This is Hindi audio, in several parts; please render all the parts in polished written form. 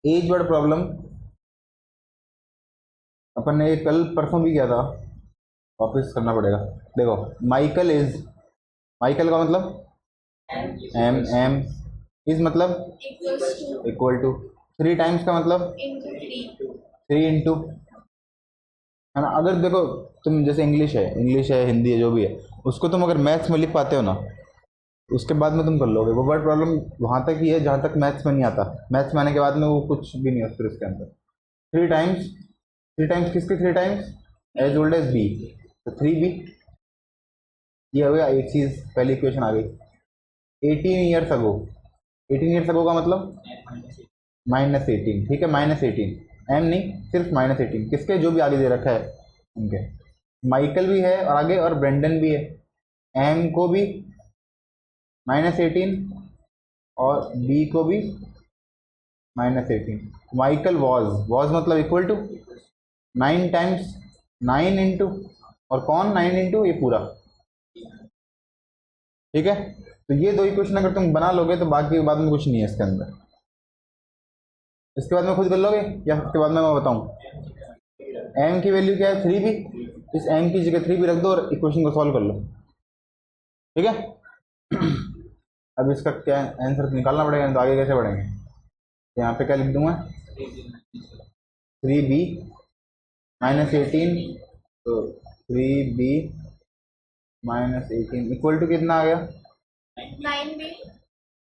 एज वर्ड प्रॉब्लम अपन ने ये कल परसों भी किया था, वापस करना पड़ेगा। देखो, माइकल इज, माइकल का मतलब एम, एम इज मतलब इक्वल टू, 3 टाइम्स का मतलब 3 इंटू, है ना। अगर देखो तुम जैसे इंग्लिश है हिंदी है जो भी है, उसको तुम अगर मैथ्स में लिख पाते हो ना, उसके बाद में तुम कर लोगे। वो वर्ड प्रॉब्लम वहाँ तक ही है जहाँ तक मैथ्स में नहीं आता। मैथ्स में आने के बाद में वो कुछ भी नहीं है फिर उसके अंदर। 3 टाइम्स, 3 टाइम्स किसके 3 times? As old as B, तो 3b। ये हो गया एक चीज़, पहली इक्वेशन आ गई। 18 ईयर्स अगो, 18 ईयर्स अगो का मतलब -18, ठीक है, -18, एम नहीं, सिर्फ -18 किसके, जो भी आगे दे रखा है उनके। माइकल भी है और आगे, और ब्रेंडन भी है। एम को भी -18 और बी को भी -18। माइकल वॉज मतलब इक्वल टू 9 टाइम्स, 9 इंटू, और कौन 9 इंटू, ये पूरा, ठीक है। तो ये दो इक्वेशन अगर तुम बना लोगे तो बाकी बाद में कुछ नहीं है इसके अंदर। इसके बाद में खुद कर लोगे या इसके बाद में मैं बताऊं? एम की वैल्यू क्या है? 3b। इस एम की जगह 3b रख दो और इक्वेशन को सॉल्व कर लो, ठीक है। अब इसका क्या आंसर निकालना पड़ेगा, तो आगे कैसे बढ़ेंगे। यहाँ पे क्या लिख दूंगा? 3b -18, तो 3b -18 इक्वल टू कितना आ गया?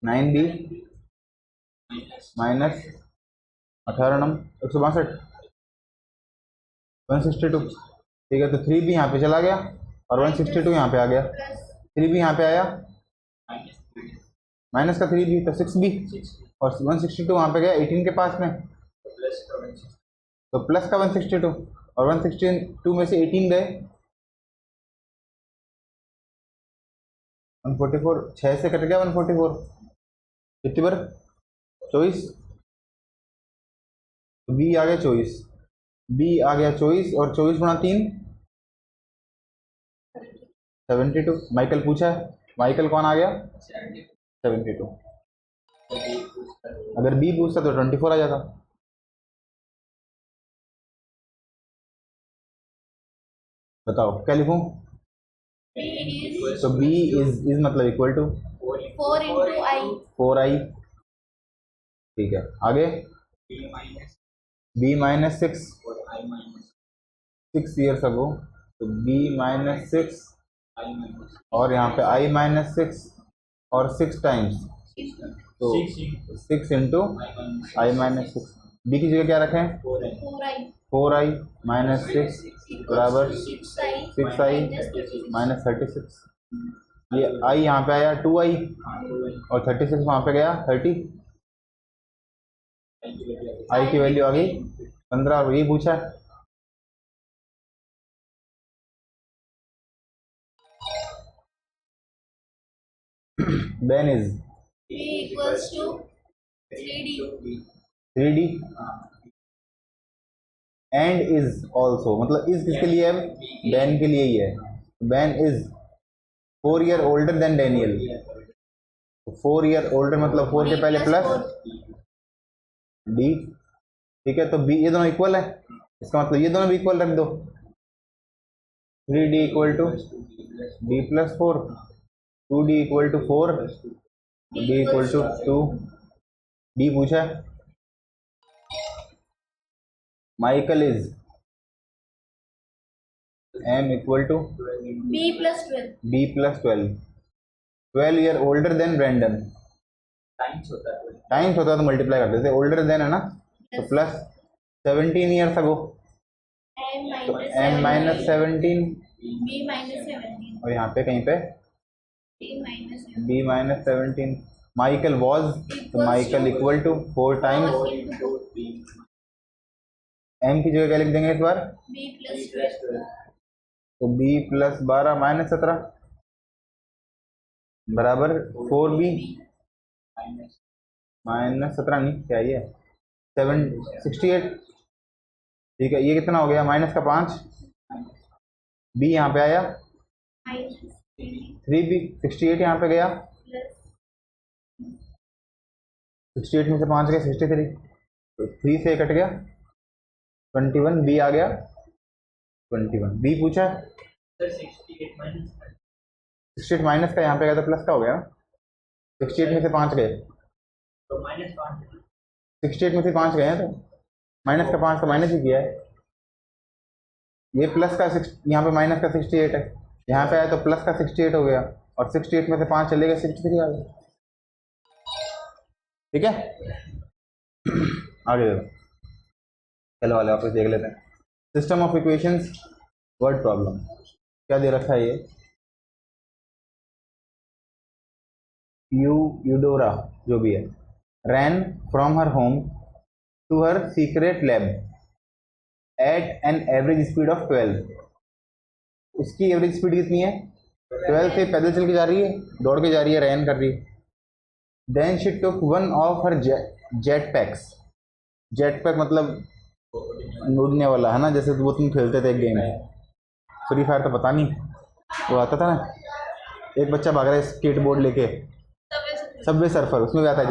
9b -18 नंबर 162, 162, ठीक है। तो 3b यहाँ पे चला गया और 162 यहाँ पे आ गया। 3b यहाँ पे आया, माइनस का 3b तो 6b, और 162 वहाँ पे गया 18 के पास में, तो प्लस का 162, और 162 में से 18 गए, 144, 6 से कट गया 144, कितनी बार? 24, तो बी आ गया 24, बी आ गया 24, और 24 × 3 72। माइकल पूछा है, माइकल कौन आ गया? 72। अगर बी पूछता तो 24 आ जाता। बताओ क्या लिखूं? तो बी इज मतलब इक्वल टू 4i, ठीक है। आगे बी -6, 6 ईयर्स अगो, तो बी -6, और यहाँ पे i -6, और 6 टाइम्स, तो 6 इंटू i -6। बी की जगह क्या रखें? 4i -6 बराबर 6i -36। ये i यहाँ पे आया 2i, और 36 वहाँ पे गया 30, i की वैल्यू आ गई 15, और ये पूछा है। Ben is b equals to 3d, 3d, and is also, मतलब इज किसके लिए है? बैन के लिए ही है। Ban is 4 year older then Daniel, 4 year older मतलब 4 के पहले प्लस डी, ठीक है। तो बी, ये दोनों इक्वल है, इसका मतलब ये दोनों भी इक्वल रख दो। 3d equal to D plus 4, 2d equal to 4, डी इक्वल टू 2। डी पूछा है। Michael is M equal to b plus 12, b + 12, 12 year older than Brendan. Times होता तो मल्टीप्लाई करते थे, ओल्डर देन है ना, तो प्लस 17 ईयर्स अगो, तो m -17, b minus 17, और यहाँ पे कहीं पे b b minus 17 -17। Michael was, तो Michael equal to 4 times, m की जगह क्या लिख देंगे इस बार? b plus 12, तो b + 12 -17 बराबर 4b -17, नहीं क्या ये 768, ठीक है। ये कितना हो गया? माइनस का 5, बी यहाँ पे आया minus 3b, 68 यहाँ पे गया, plus 68 में से 5 गए 63, तो 3 से कट गया 21, बी आ गया 21, बी पूछा सर 68 माइनस 68 माइनस का यहाँ पे गया तो प्लस का हो गया 68 में से 5 गए तो -5 68 में से 5 गए हैं तो माइनस का 5 तो माइनस ही किया है, ये प्लस का यहाँ पे माइनस का 68 है, यहाँ पे आया तो प्लस का 68 हो गया और 68 में से 5 चले गए 63 आ गया। ठीक है आगे देखो, चलो वाले वापस देख लेते हैं। System of equations word problem क्या दे रखा है ये, यूडोरा जो भी है, ran from her home to her secret lab at an average speed of 12। उसकी एवरेज स्पीड कितनी है 12 से पैदल चल के जा रही है, दौड़ के जा रही है, रैन कर रही है। Then she took one of her jet packs, jet pack मतलब उड़ने वाला है ना, जैसे वो तुम खेलते थे एक गेम फ्री फायर, तो पता नहीं वो आता था ना, एक बच्चा भाग रहा है स्केट बोर्ड लेके, सबवे सर्फर, उसमें भी आता है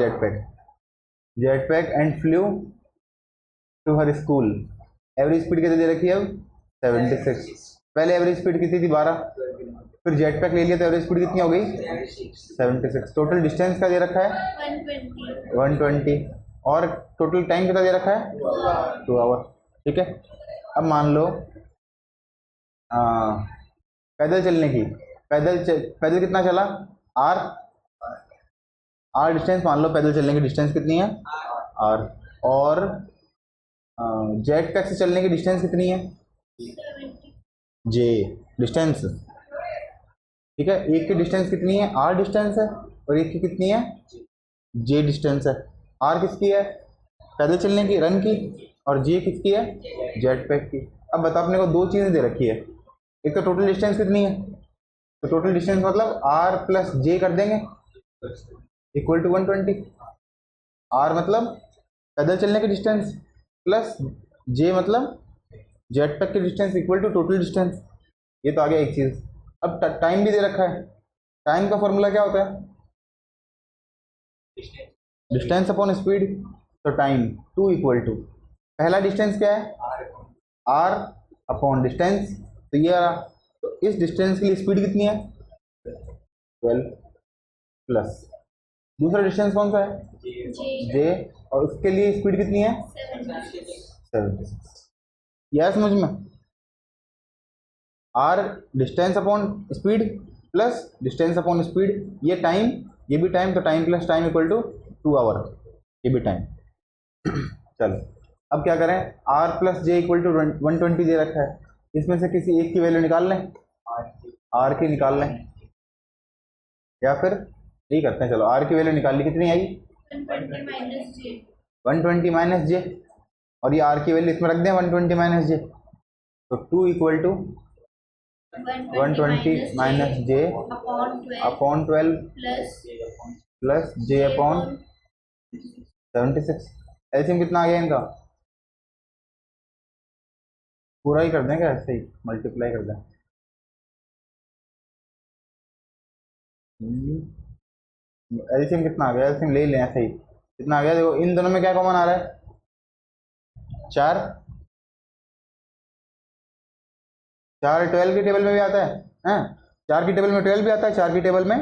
jet pack and flew to her school. Average speed कितनी दे रखी है अब 76, पहले एवरेज स्पीड कितनी थी 12, फिर जेट पैक ले लिया तो एवरेज स्पीड कितनी हो गई 76। टोटल डिस्टेंस का दे रखा है 120 और टोटल टाइम कितना दे रखा है 2 आवर। ठीक है, अब मान लो पैदल चलने की, पैदल कितना चला आर डिस्टेंस, मान लो पैदल चलने की डिस्टेंस कितनी है आर, और जेट पैक से चलने की डिस्टेंस कितनी है जे डिस्टेंस। ठीक है, एक की डिस्टेंस कितनी है आर डिस्टेंस है और एक की कितनी है जे डिस्टेंस है। आर किसकी है पैदल चलने की रन की, और जे किसकी है जेट पैक की। अब बताओ अपने को दो चीज़ें दे रखी है, एक तो टोटल डिस्टेंस कितनी है, तो टोटल डिस्टेंस मतलब आर प्लस जे कर देंगे इक्वल टू 120। आर मतलब पैदल चलने की डिस्टेंस प्लस जे मतलब जेट पैक की distance equal to total distance. ये तो आ गया एक चीज़। अब टाइम भी दे रखा है, टाइम का फॉर्मूला क्या होता है डिस्टेंस अपॉन स्पीड, तो टाइम 2 इक्वल टू पहला डिस्टेंस क्या है आर अपॉन डिस्टेंस, तो ये तो इस डिस्टेंस के लिए स्पीड कितनी है 12 प्लस दूसरा डिस्टेंस कौन सा है जे, और उसके लिए स्पीड कितनी है 76। यह समझ में, R distance upon speed plus distance upon speed, ये टाइम ये भी टाइम, तो time plus time equal to 2 hour, ये भी टाइम। चलो अब क्या करें, R plus J equal to 120 दे रखा है, इसमें से किसी एक की वैल्यू निकाल लें, आर की निकाल लें, या फिर यही करते हैं। चलो आर की वैल्यू निकाल ली, कितनी आई 120 माइनस जे, और ये आर की वैल्यू इसमें रख दें 120 माइनस जे, तो 2 equal to 120 minus J upon 12 plus J upon 76। LCM कितना आ गया इनका, पूरा ही कर दें क्या, ऐसे ही मल्टीप्लाई कर दें। एलसीएम कितना आ गया, एलसीएम ले लें ऐसे ही, कितना आ गया देखो, इन दोनों में क्या कॉमन आ रहा है 4, 4 12 की टेबल में भी आता है, हैं 4 की टेबल में 12 भी आता है, 4 की टेबल में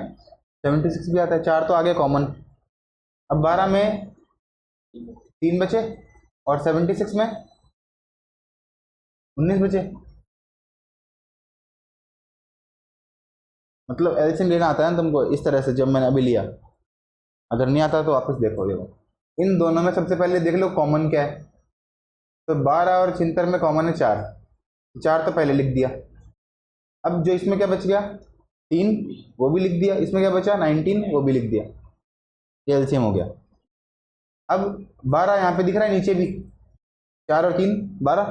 76 भी आता है, 4 तो आ गया कॉमन। अब 12 में 3 बचे और 76 में 19 बचे, मतलब एलसीएम लेना आता है ना तुमको इस तरह से, जब मैंने अभी लिया, अगर नहीं आता तो वापस देखो। इन दोनों में सबसे पहले देख लो कॉमन क्या है, तो 12 और 76 में कॉमन है 4, 4 तो पहले लिख दिया। अब जो इसमें क्या बच गया 3, वो भी लिख दिया, इसमें क्या बचा 19, वो भी लिख दिया, ये एलसीएम हो गया। अब 12 यहाँ पे दिख रहा है नीचे भी, 4 और 3 12,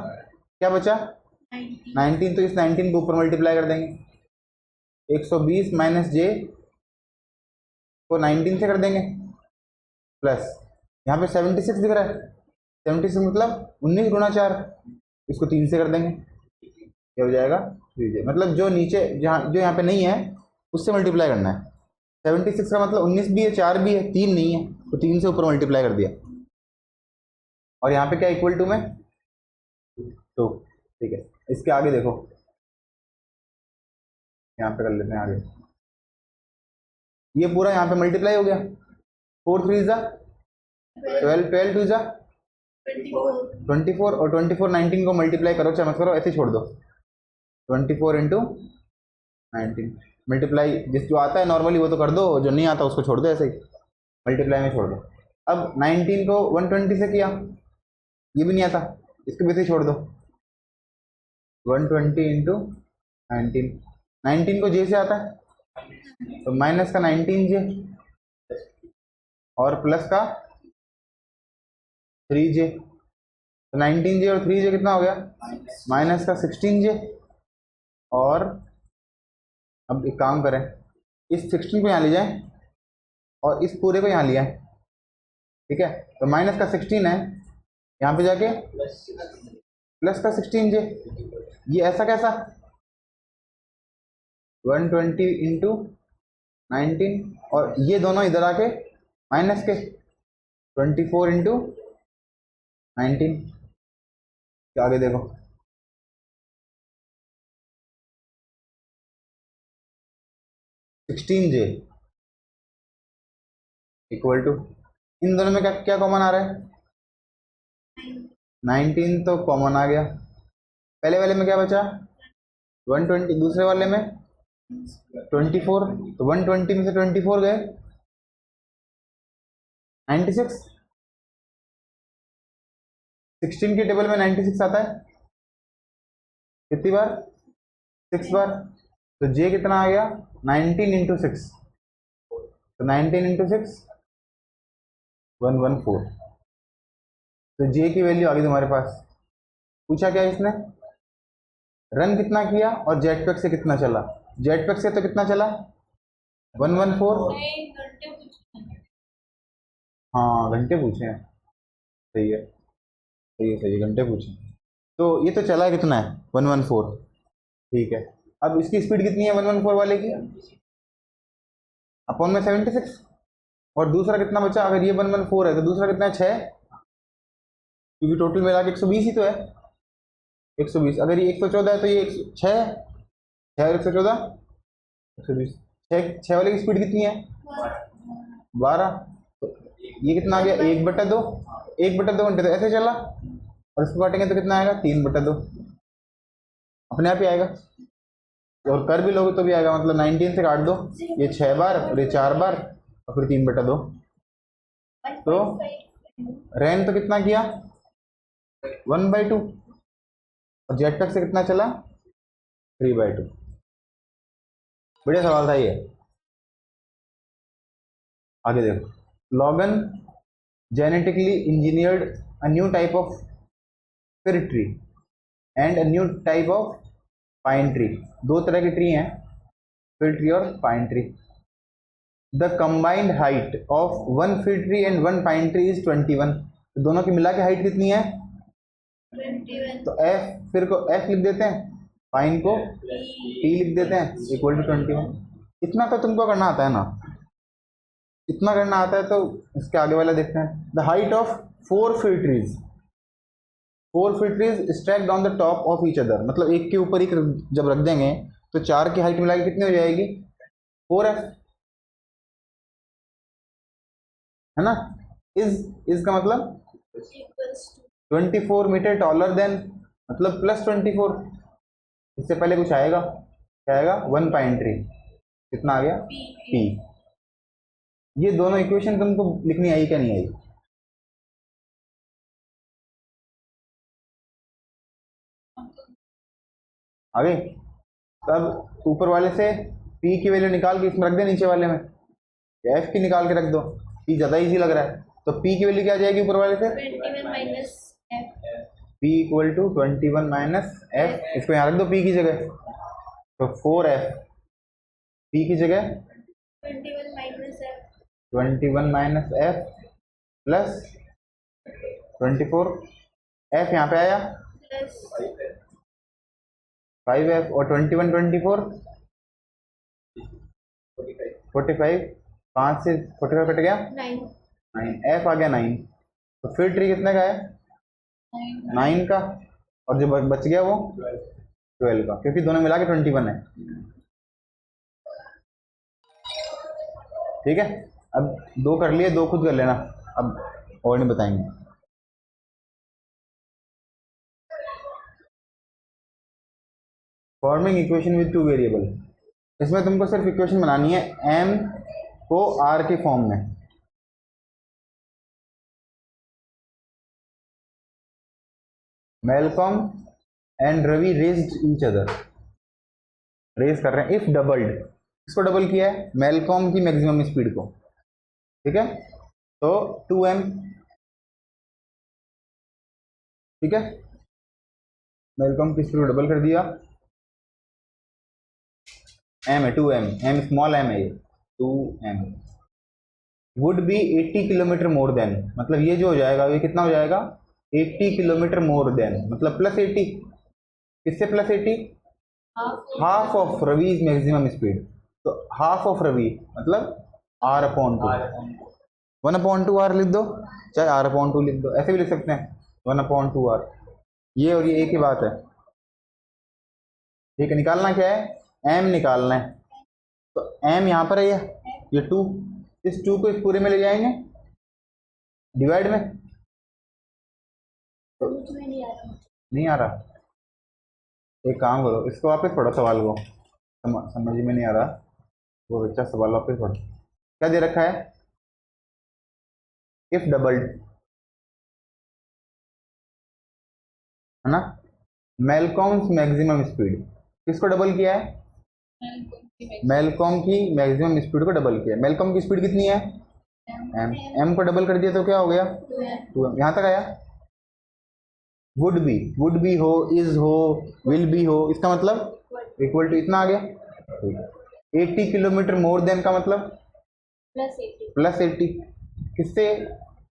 क्या बचा 19, तो इस 19 को ऊपर मल्टीप्लाई कर देंगे, 120 माइनस जे को 19 से कर देंगे, प्लस यहाँ पे 76 दिख रहा है, 76 मतलब 19 गुना 4, इसको 3 से कर देंगे, ये हो जाएगा 3J, मतलब जो नीचे जो यहाँ पे नहीं है उससे मल्टीप्लाई करना है। 76 का मतलब 19 भी है 4 भी है 3 नहीं है, तो 3 से ऊपर मल्टीप्लाई कर दिया। और यहाँ पे क्या इक्वल टू में 2। ठीक है, इसके आगे देखो, यहाँ पे कर लेते हैं आगे। ये पूरा यहाँ पे मल्टीप्लाई हो गया, 4 3 जा 12, 12 2 जा 24, और 24 19 को मल्टीप्लाई करो चाहे मत करो, ऐसे छोड़ दो। 24 इंटू 19 मल्टीप्लाई जिस जो आता है नॉर्मली वो तो कर दो, जो नहीं आता उसको छोड़ दो, ऐसे ही मल्टीप्लाई में छोड़ दो। अब 19 को 120 से किया, ये भी नहीं आता, इसको भी ऐसे ही छोड़ दो। 120 इंटू 19, 19 को जे से आता है तो माइनस का 19 जे और प्लस का 3 जे, तो 19 जे और 3 जे कितना हो गया, माइनस का 16 जे। और अब एक काम करें, इस 16 को यहाँ ले जाएं और इस पूरे को यहाँ लिया है, ठीक है, तो माइनस का 16 है, यहाँ पे जाके प्लस का 16 जे। ये ऐसा कैसा, 120 इंटू 19 और ये दोनों इधर आके माइनस के 24 इंटू 19, आगे देखो, सिक्सटीन जे इक्वल टू, इन दोनों में क्या क्या कॉमन आ रहा है, 19 तो कॉमन आ गया। पहले वाले में क्या बचा 120, दूसरे वाले में 24, तो 120 में से 24 गए 96। 16 के टेबल में 96 आता है कितनी बार, 6 बार, तो जे कितना आ गया 19 इंटू 6, तो 19 इंटू 6 114, तो जे की वैल्यू आ गई तुम्हारे पास। पूछा क्या इसने, रन कितना किया और जेट पैक से कितना चला, जेट पैक से तो कितना चला 114, हाँ घंटे पूछे हैं, सही है सही है सही है, घंटे पूछे, तो ये तो चला कितना है 114, ठीक है। अब इसकी स्पीड कितनी है 114 वाले की, अपॉन में 76, और दूसरा कितना बचा, अगर ये 114 है तो दूसरा कितना है 6, क्योंकि टोटल मिला के 120 ही तो है, 120, अगर ये 114 है तो ये 6 और 114 120, 6 वाले की स्पीड कितनी है 12, तो ये कितना आ गया 1/2, 1/2 घंटे, तो ऐसे चला, और इसको काटेंगे तो कितना आएगा 3/2, अपने आप ही आएगा, और कर भी लोगे तो भी आएगा, मतलब 19 से काट दो, ये 6 बार और ये 4 बार और फिर 3/2, तो रैन तो कितना किया 1/2, और जेट पैक से कितना चला 3/2। बढ़िया सवाल था ये। आगे देखो, Logan genetically engineered a new type of fir tree and a new type of pine tree, दो तरह की ट्री हैं, फिर ट्री और pine tree. The combined height of one fir tree and one pine tree is 21, तो दोनों की मिला के हाइट कितनी है 21, तो एफ, फिर को एफ लिख देते हैं, पाइन को पी लिख देते हैं, इक्वल टू 21। इतना तो तुमको करना आता है ना, इतना करना आता है, तो इसके आगे वाला देखते हैं। द हाइट ऑफ 4 फिर ट्रीज, 4 फिर trees stacked on the top of each other, मतलब एक के ऊपर एक जब रख देंगे तो 4 की हाइट मिला के कितनी हो जाएगी 4f, है ना। इज का मतलब equals to 24 metre taller than, मतलब प्लस 24, इससे पहले कुछ आएगा, क्या आएगा 1 पाइन ट्री, कितना आ गया p। ये दोनों इक्वेशन तुमको लिखनी आई क्या नहीं आई, आगे। तब ऊपर वाले से p की वैल्यू निकाल के इसमें रख दे, नीचे वाले में या f की निकाल के रख दो, p ज़्यादा इजी लग रहा है, तो p की वैल्यू क्या आ जाएगी ऊपर वाले से 21 minus f, p equal to 21 minus f, इसको यहाँ रख दो p की जगह, तो 4f, p की जगह 21 minus f 21 minus f plus 24, f यहाँ पे आया plus 5f, और 21 24 45, 5 से 45 कट गया 9, 9, f आ गया 9, तो फिर ट्री कितने का है 9 का, और जो बच गया वो 12 का, क्योंकि दोनों मिला के 21 है। ठीक है, अब 2 कर लिए, 2 खुद कर लेना, अब और नहीं बताएंगे। फॉर्मिंग इक्वेशन विद 2 वेरिएबल, इसमें तुमको सिर्फ इक्वेशन बनानी है m को r के फॉर्म में। Malcolm and Ravi raced each other, race कर रहे हैं। इफ डबल्ड, इसको डबल किया है मेलकॉम की मैक्सिमम स्पीड को, ठीक है, तो 2m, ठीक है, मेलकॉम की स्पीड डबल कर दिया, m है 2m, m स्मॉल m है ये 2m, would be 80 kilometre more than, मतलब ये जो हो जाएगा ये कितना हो जाएगा 80 किलोमीटर मोर देन, मतलब प्लस 80, किससे plus 80, half of Ravi's maximum speed, तो हाफ ऑफ रवि मतलब r अपॉन 2, 1/2 r लिख दो, चाहे r/2 लिख दो, ऐसे भी लिख सकते हैं 1/2 r, ये और ये एक ही बात है। ठीक है, निकालना क्या है, m निकालना है, तो m यहाँ पर है, ये 2, इस 2 को इस पूरे में ले जाएंगे डिवाइड में, तो नहीं आ रहा, एक काम करो इसको वापस पढ़ो, सवाल को समझ में नहीं आ रहा, वो बच्चा सवाल वापस पढ़ो, क्या दे रखा है, इफ डबल्ड, है ना, मेलकॉम्स मैक्सिमम स्पीड, किसको डबल किया है, मेलकॉम की मैक्सिमम स्पीड को डबल किया, मेलकॉम की स्पीड कितनी है m को डबल कर दिया तो क्या हो गया 2m, यहाँ तक आया। वुड बी हो, इज हो, विल बी हो, इसका मतलब इक्वल टू इतना आ गया। 80 किलोमीटर मोर देन का मतलब प्लस 80, किससे,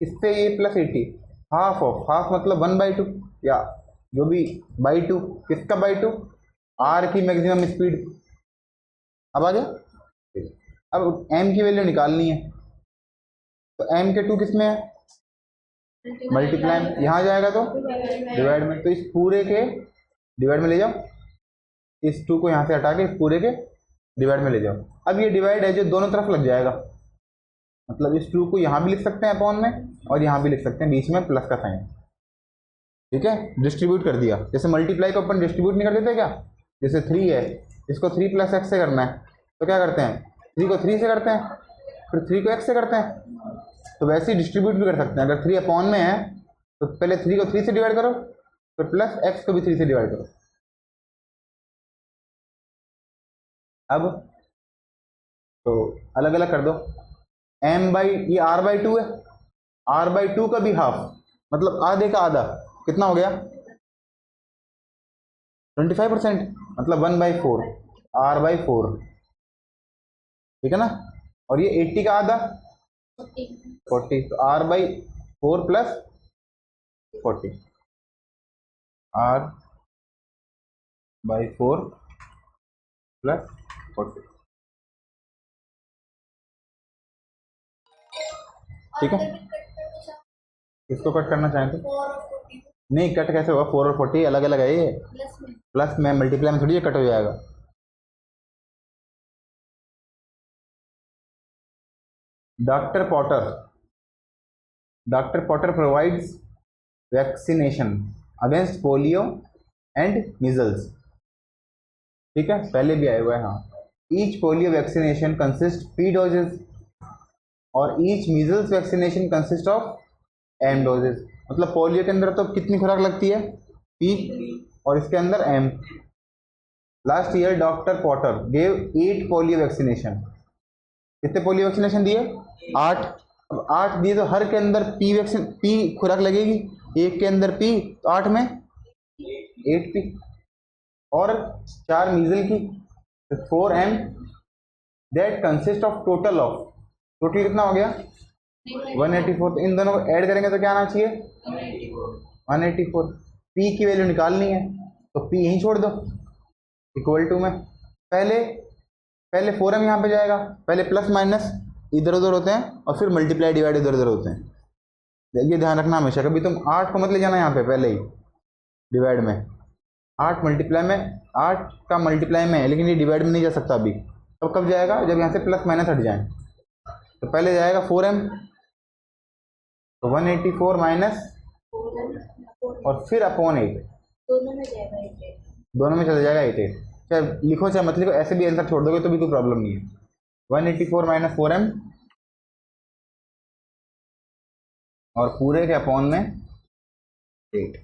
इससे ये प्लस 80, हाफ ऑफ, हाफ मतलब 1/2 या जो भी बाई 2, किसका बाई 2, r की मैक्सिमम स्पीड, अब आ गया। अब m की वैल्यू निकालनी है, तो m के 2 किस में है, मल्टीप्लाई, यहाँ जाएगा तो डिवाइड में, तो इस पूरे के डिवाइड में ले जाओ, इस 2 को यहाँ से हटा के इस पूरे के डिवाइड में ले जाओ। अब ये डिवाइड है जो दोनों तरफ लग जाएगा, मतलब इस 2 को यहाँ भी लिख सकते हैं अपॉन में और यहाँ भी लिख सकते हैं, बीच में प्लस का साइन, ठीक है, डिस्ट्रीब्यूट कर दिया। जैसे मल्टीप्लाई को अपन डिस्ट्रीब्यूट नहीं कर देते क्या, जैसे 3 है, इसको 3 + x से करना है, तो क्या करते हैं 3 को 3 से करते हैं, फिर 3 को x से करते हैं, तो वैसे ही डिस्ट्रीब्यूट भी कर सकते हैं। अगर 3 अपॉन में है तो पहले 3 को 3 से डिवाइड करो, फिर प्लस x को भी 3 से डिवाइड करो। अब तो अलग अलग कर दो, ये r/2 है, r/2 का भी हाफ, मतलब आधे का आधा, कितना हो गया 25%, मतलब 1/4 r/4, ठीक है ना, और ये 80 का आधा 40, तो r/4 + 40, r/4 + 40, ठीक है। इसको कट करना चाहें तो नहीं, कट कैसे होगा, 4 और 40 अलग अलग है, ये प्लस में मल्टीप्लाई में थोड़ी ये कट हो जाएगा। Doctor Potter provides vaccination against polio and measles, ठीक है, पहले भी आया हुआ है, हाँ। Each polio vaccination consist P doses और each measles vaccination consist of M doses, मतलब पोलियो के अंदर तो कितनी खुराक लगती है P और इसके अंदर M। Last year doctor Potter gave 8 polio vaccination, कितने पोलियो वैक्सीनेशन दिए 8, अब 8 दिए तो हर के अंदर P खुराक लगेगी, एक के अंदर P तो 8 में 8P, और 4 मीजल की तो 4M, that consist of total कितना हो गया 184, तो इन दोनों को ऐड करेंगे तो क्या आना चाहिए 184। P की वैल्यू निकालनी है तो P यहीं छोड़ दो इक्वल टू में, पहले 4M यहाँ पे जाएगा, पहले प्लस माइनस इधर उधर होते हैं और फिर मल्टीप्लाई डिवाइड इधर उधर होते हैं, देखिए ध्यान रखना हमेशा, कभी तुम 8 को मत ले जाना यहाँ पे पहले ही डिवाइड में। 8 मल्टीप्लाई में, 8 का मल्टीप्लाई में है, लेकिन ये डिवाइड में नहीं जा सकता अभी। तो कब जाएगा, जब यहाँ से प्लस माइनस हट जाए। तो पहले जाएगा 4m, तो 184 माइनस, और फिर अपॉन 8, दोनों में जाएगा 8। दोनों में चला जाएगा 8। चाहे लिखो चाहे मत लिखो, ऐसे भी आंसर छोड़ दोगे तो भी कोई प्रॉब्लम नहीं है। 184 माइनस 4m और पूरे के अपॉन में 8।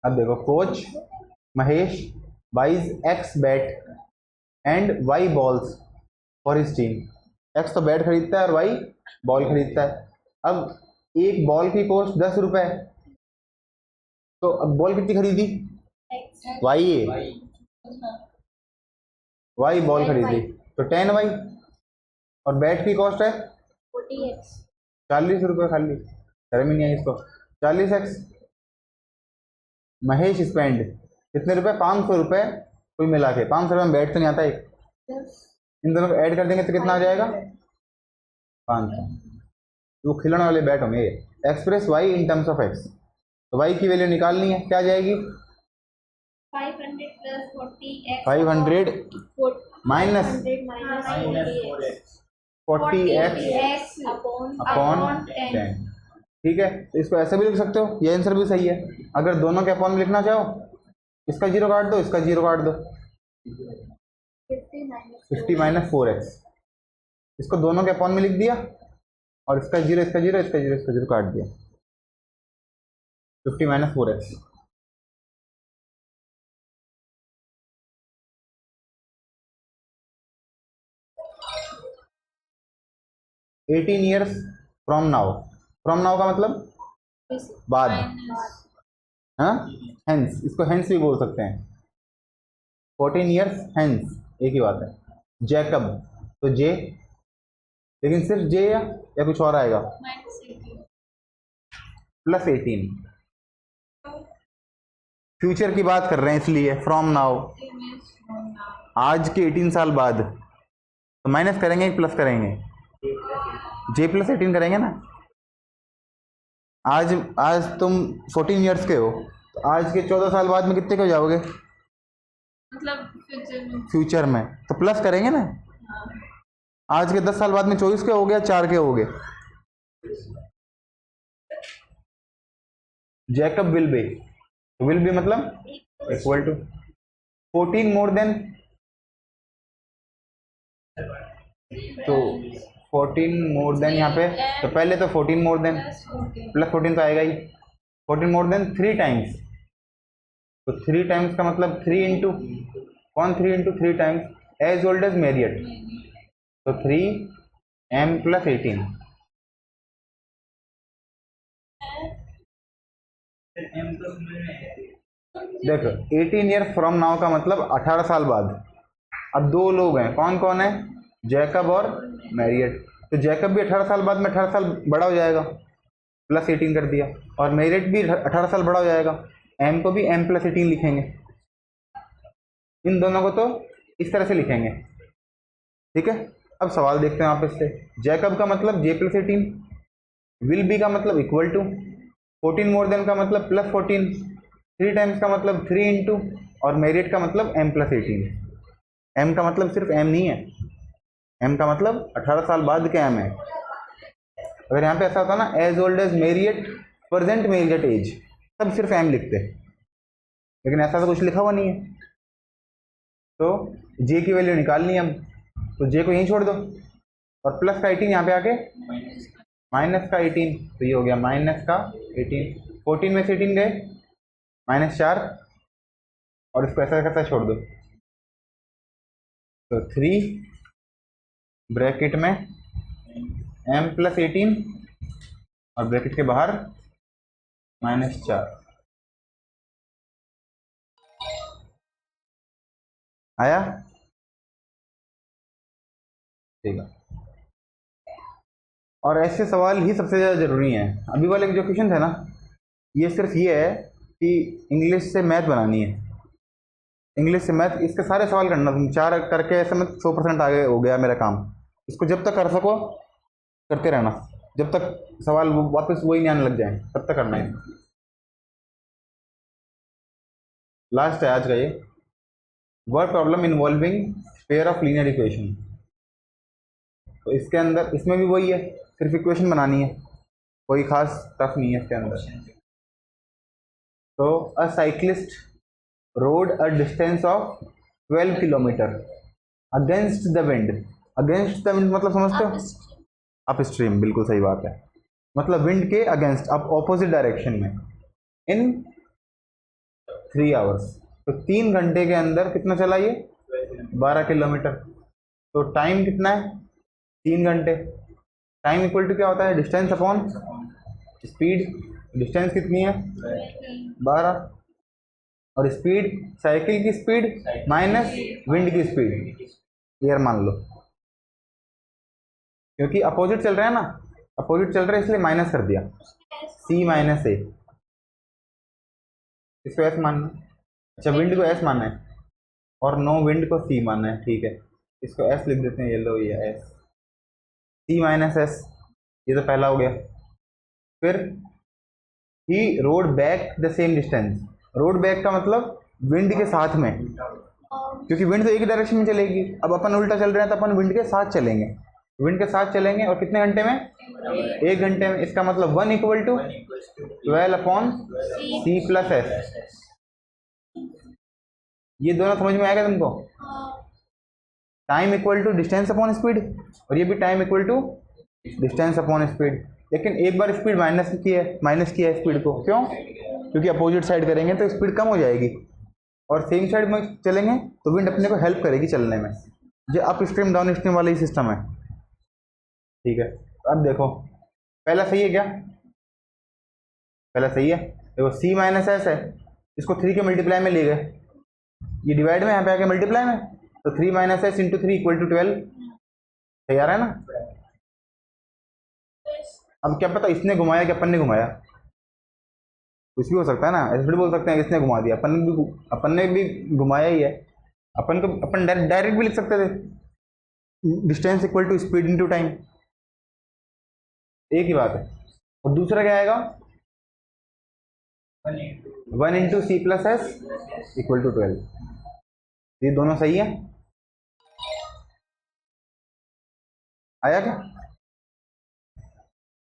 अब देखो, coach Mahesh buys X bat and Y balls for his team. X तो बैट खरीदता है और Y बॉल खरीदता है। अब एक बॉल की कॉस्ट 10 रुपए, तो अब बॉल कितनी खरीदी, Y बॉल खरीदी तो 10Y, और बैट की कॉस्ट है 40x 40 रुपये, खाली शर्म ही नहीं है इसको। 40x। महेश स्पेंड कितने रुपए, 500 रुपये कुल मिला के। 500 रुपये में बैट तो नहीं आता एक, इन दोनों को ऐड कर देंगे तो कितना आ जाएगा, 500। वो खिलौने वाले बैट होंगे। Express Y in terms of X, तो Y की वैल्यू निकालनी है, क्या जाएगी, 500 plus 40x 500 minus 40x upon 10। ठीक है, तो इसको ऐसे भी लिख सकते हो, ये आंसर भी सही है। अगर दोनों के अपॉन में लिखना चाहो, इसका 0 काट दो, इसका 0 काट दो, 50 माइनस 4x, इसको दोनों के अपॉन में लिख दिया, और इसका 0, इसका 0, इसका 0, इसका 0 काट दिया, 50 minus 4x। Eighteen years from now, from now का मतलब बाद, हाँ, हेंस, इसको हेंस भी बोल सकते हैं। 14 ईयर्स हेंस, एक ही बात है। जैकब, तो जे, लेकिन सिर्फ जे या कुछ और आएगा, प्लस 18। फ्यूचर की बात कर रहे हैं इसलिए फ्रॉम नाउ, आज के 18 साल बाद, तो माइनस करेंगे प्लस करेंगे, जे प्लस 18 करेंगे ना। आज तुम 14 ईयर्स के हो, तो आज के 14 साल बाद में कितने के हो जाओगे, मतलब फ्यूचर में, तो प्लस करेंगे ना। आज के 10 साल बाद में 24 के हो गया, 4 के हो गए। Jacob will be, will be मतलब इक्वल टू 14 मोर देन, तो 14 मोर देन यहाँ पे, तो पहले तो 14 मोर देन प्लस 14 तो आएगा ही, 14 मोर देन 3 टाइम्स, तो 3 टाइम्स का मतलब 3 इंटू, कौन 3 into 3 times, as old as Marriott, तो 3m प्लस 18। देखो 18 ईयर फ्रॉम नाउ का मतलब 18 साल बाद। अब दो लोग हैं, कौन कौन है, जैकब और मैरियट, तो जैकब भी 18 साल बाद में 18 साल बड़ा हो जाएगा, प्लस 18 कर दिया, और मैरियट भी 18 साल बड़ा हो जाएगा, m को भी m प्लस 18 लिखेंगे। इन दोनों को तो इस तरह से लिखेंगे, ठीक है। अब सवाल देखते हैं वापस से। जैकब का मतलब j प्लस 18, विल बी का मतलब इक्वल टू, 14 मोर देन का मतलब प्लस 14, 3 टाइम्स का मतलब 3 इंटू, और मैरियट का मतलब m प्लस 18। m का मतलब सिर्फ m नहीं है, m का मतलब 18 साल बाद का m है। अगर यहाँ पे ऐसा होता ना, as old as Marriott, present Marriott age, तब सिर्फ m लिखते, लेकिन ऐसा तो कुछ लिखा हुआ नहीं है। तो j की वैल्यू निकालनी है अब, तो j को यहीं छोड़ दो, और प्लस का 18 यहाँ पे आके माइनस का 18, तो ये हो गया माइनस का 18, 14 में से 18 गए, -4, और इसको ऐसा कैसा छोड़ दो, तो 3 ब्रैकेट में m प्लस 18, और ब्रैकेट के बाहर -4। आया, ठीक है। और ऐसे सवाल ही सबसे ज़्यादा ज़रूरी हैं। अभी वाले जो क्वेश्चन है ना, ये सिर्फ ये है कि इंग्लिश से मैथ बनानी है, इंग्लिश से मैथ, इसके सारे सवाल करना तुम, 4 करके ऐसे में 100% आगे हो गया मेरा काम। इसको जब तक कर सको करते रहना, जब तक सवाल वापस वही नहीं आने लग जाए तब तक करना है। लास्ट है आज का ये, word problem involving pair of linear equation. तो इसके अंदर इसमें भी वही है, सिर्फ इक्वेशन बनानी है, कोई खास टफ नहीं है इसके अंदर। तो अ cyclist road a distance of 12 kilometre against the wind. Against the wind मतलब समझते हो? अप स्ट्रीम, बिल्कुल सही बात है, मतलब विंड के अगेंस्ट, अब ऑपोजिट डायरेक्शन में, इन 3 आवर्स। तो 3 घंटे के अंदर कितना चला ये? 12 किलोमीटर। तो टाइम कितना है? 3 घंटे। टाइम इक्वल टू क्या होता है? Distance upon speed. डिस्टेंस कितनी है? 12, और स्पीड साइकिल की स्पीड माइनस विंड की स्पीड, यार मान लो, क्योंकि अपोजिट चल रहा है ना, अपोजिट चल रहा है इसलिए माइनस कर दिया, सी माइनस ए। इसको एस मानना, अच्छा विंड को एस मानना है और नो विंड को सी मानना है, ठीक है, इसको एस लिख देते हैं, ये लो ये एस, सी माइनस एस, ये तो पहला हो गया। फिर he rode back the same distance. Rode back का मतलब विंड के साथ में, क्योंकि विंड तो एक ही डायरेक्शन में चलेगी, अब अपन उल्टा चल रहे हैं तो अपन विंड के साथ चलेंगे, विंड के साथ चलेंगे, और कितने घंटे में? 1 घंटे में। इसका मतलब 1 equal to 12 upon C plus S. ये दोनों समझ में आएगा तुमको? Time equal to distance upon speed, और ये भी time equal to distance upon speed, लेकिन एक बार स्पीड माइनस किया है स्पीड को, क्यों? क्योंकि अपोजिट साइड करेंगे तो स्पीड कम हो जाएगी, और सेम साइड में चलेंगे तो विंड अपने को हेल्प करेगी चलने में। जो अप स्ट्रीम डाउन स्ट्रीम वाला ही सिस्टम है, ठीक है। तो अब देखो पहला सही है क्या? पहला सही है। देखो सी माइनस एस है, इसको 3 के मल्टीप्लाई में ले गए, ये डिवाइड में यहाँ पे आके मल्टीप्लाई में, तो 3 minus S into 3 equal to 12, सही आ रहा है ना? अब क्या पता इसने घुमाया कि अपन ने घुमाया, कुछ भी हो सकता है ना, ऐसे थोड़ी बोल सकते हैं इसने घुमा दिया, अपन ने भी घुमाया ही है। अपन डायरेक्ट भी लिख सकते थे, distance equal to speed into time, एक ही बात है। और दूसरा क्या आएगा? 1 into C plus S equal to 12। ये दोनों सही है, आया क्या?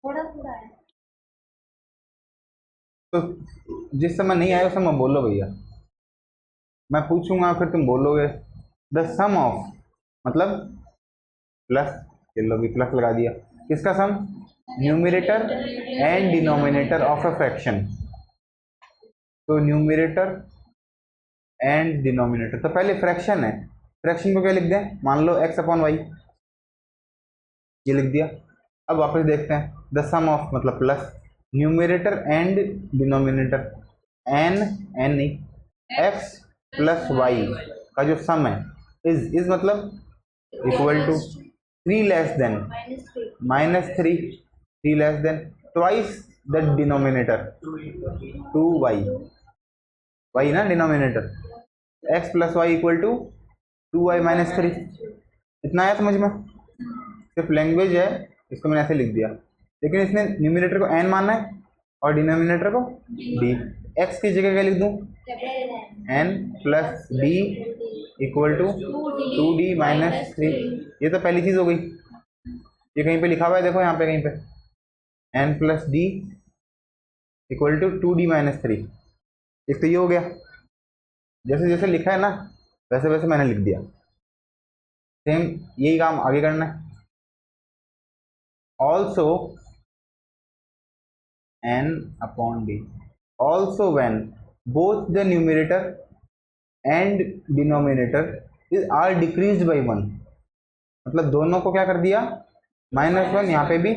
थोड़ा थोड़ा है। तो जिस समय नहीं आया उस समय बोलो भैया, मैं पूछूंगा फिर तुम बोलोगे। द सम ऑफ मतलब प्लस, चलो भी प्लस लगा दिया, किसका sum? Numerator and denominator of a fraction. तो न्यूमरेटर एंड डिनोमिनेटर, तो पहले फ्रैक्शन है, फ्रैक्शन को क्या लिख दें? मान लो एक्स अपॉन वाई, ये लिख दिया। अब वापस देखते हैं, द सम ऑफ मतलब plus numerator and denominator, N नहीं, एक्स प्लस वाई का जो सम है, इज मतलब equal to 3 less than -3 less than twice the denominator 2y, y ना denominator, x plus Y equal to 2y minus 3। इतना आया समझ में? सिर्फ लैंग्वेज है, इसको मैंने ऐसे लिख दिया, लेकिन इसने न्यूमिनेटर को n मानना है और डिनोमिनेटर को d। x की जगह क्या लिख दूं? n plus d equal to 2d minus 3। ये तो पहली चीज हो गई, ये कहीं पे लिखा हुआ है, देखो यहाँ पे कहीं पे, n plus d equal to 2d minus 3। एक तो ये हो गया, जैसे जैसे लिखा है ना वैसे वैसे मैंने लिख दिया। सेम यही काम आगे करना है। Also n upon d, also when both the numerator and denominator is are decreased by 1, मतलब दोनों को क्या कर दिया? -1, यहाँ पे भी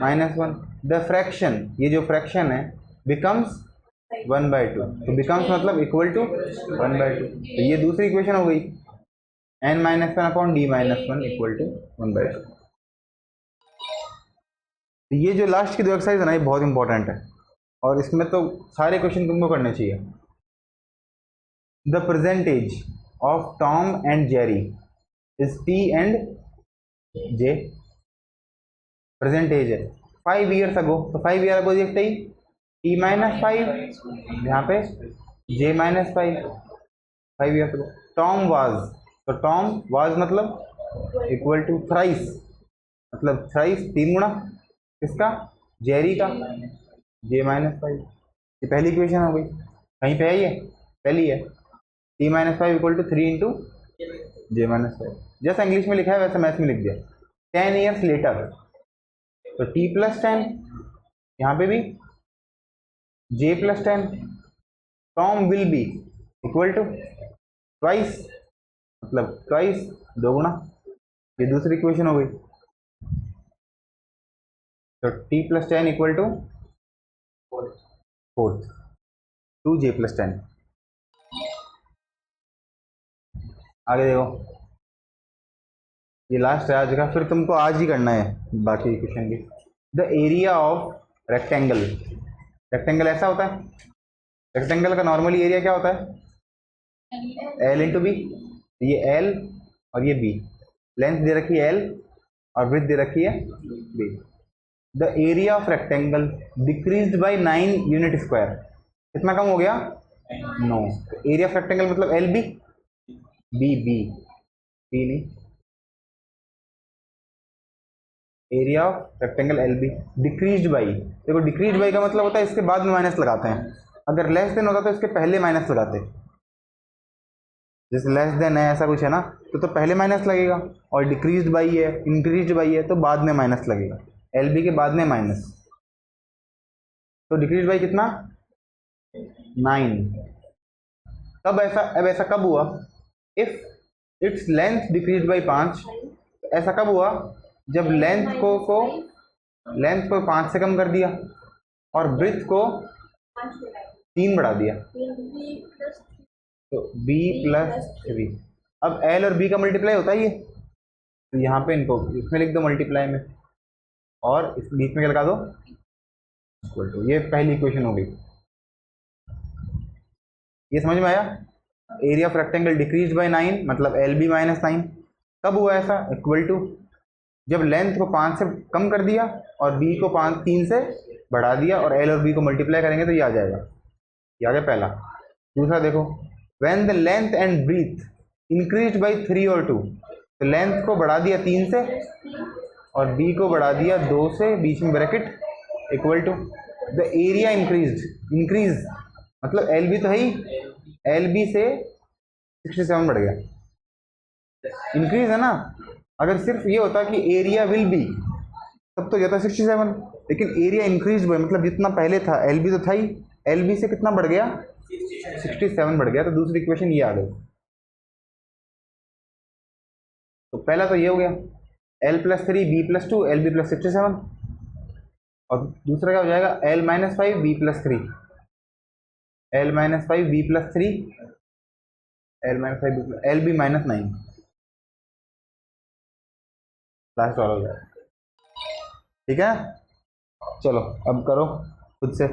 -1। द फ्रैक्शन, ये जो फ्रैक्शन है, बिकम्स 1/2। तो बिकम्स मतलब इक्वल टू 1/2। तो ये दूसरी इक्वेशन हो गई, n-1 upon d-1 equal to 1/2। तो ये जो लास्ट की 2 एक्सरसाइज है ना, ये बहुत इंपॉर्टेंट है, और इसमें तो सारे क्वेश्चन तुमको करने चाहिए। The present age of Tom and Jerry is T and J. Present age है 5 ईयर्स अगो, तो 5 ईयर अगो देखते ही टी माइनस 5, यहाँ पे j minus 5 years ago. Tom was, तो टॉम वाज मतलब इक्वल टू थ्राइस, मतलब थ्राइस 3 गुना किसका, जेरी का, जे माइनस 5। ये पहली इक्वेशन हो गई, कहीं पे है ये पहली है। T minus 5 equal to 3 into J minus 5, जैसा इंग्लिश में लिखा है वैसा मैथ में लिख दिया। 10 ईयर्स लेटर, तो टी प्लस 10, यहाँ पे भी j plus 10, Tom will be equal to twice, मतलब ट्वाइस 2 गुना। ये दूसरी इक्वेशन हो गई। तो t plus 10 equal to fourth 2 j plus 10। आगे देखो, ये लास्ट है आज का, फिर तुमको आज ही करना है बाकी इक्वेशन की। The area of rectangle, rectangle ऐसा होता है, रेक्टेंगल का नॉर्मली एरिया क्या होता है, एल इंटू बी। ये एल और ये बी, लेंथ दे रखी है एल और ब्रेथ दे रखी है b. The area of rectangle decreased by 9 unit square, कितना कम हो गया, 9। एरिया ऑफ रेक्टेंगल मतलब L b, b b b नहीं, area of rectangle l b decreased by. देखो डिक्रीज्ड बाई का मतलब होता है इसके बाद में माइनस लगाते हैं, अगर लेस देन होता तो इसके पहले माइनस लगाते। जैसे लेस देन है ऐसा कुछ है ना, तो पहले माइनस लगेगा, और डिक्रीज्ड बाई है, इंक्रीज्ड बाई है, तो बाद में माइनस लगेगा, एल बी के बाद में माइनस। तो डिक्रीज्ड बाई कितना, 9। तब ऐसा, अब ऐसा कब हुआ, if its length decreased by 5, ऐसा कब हुआ जब लेंथ को 5 से कम कर दिया और ब्रेथ को 3 बढ़ा दिया, तो b प्लस 3। अब l और b का मल्टीप्लाई होता है ये, तो यहाँ पे इनको इसमें लिख दो मल्टीप्लाई में, और इस बीच में क्या लगा दो इक्वल टू। ये पहली इक्वेशन हो गई। ये समझ में आया, area of rectangle decrease by 9 मतलब एल बी माइनस 9। कब हुआ ऐसा, इक्वल टू जब लेंथ को 5 से कम कर दिया और b को 3 से बढ़ा दिया, और l और b को मल्टीप्लाई करेंगे तो ये आ जाएगा। ये आ गया पहला। दूसरा देखो, when the length and breadth increase by 3 और 2, तो लेंथ को बढ़ा दिया 3 से और b को बढ़ा दिया 2 से, बीच में bracket, equal to the area increase मतलब एल बी तो है ही, एल बी से 67 बढ़ गया, इंक्रीज है ना। अगर सिर्फ ये होता कि एरिया विल बी तब तो जाता 67, लेकिन एरिया इंक्रीज हुआ मतलब जितना पहले था एल बी तो था ही, एल बी से कितना बढ़ गया, 67 बढ़ गया। तो दूसरी इक्वेशन ये आ गई। तो पहला तो ये हो गया L plus 3 B plus 2 L B plus 67, और दूसरा क्या हो जाएगा L minus 5 B plus 3 L minus 5 B plus 3 L minus 5 L B minus 9, last वाला हो जाएगा। ठीक है, चलो अब करो खुद से।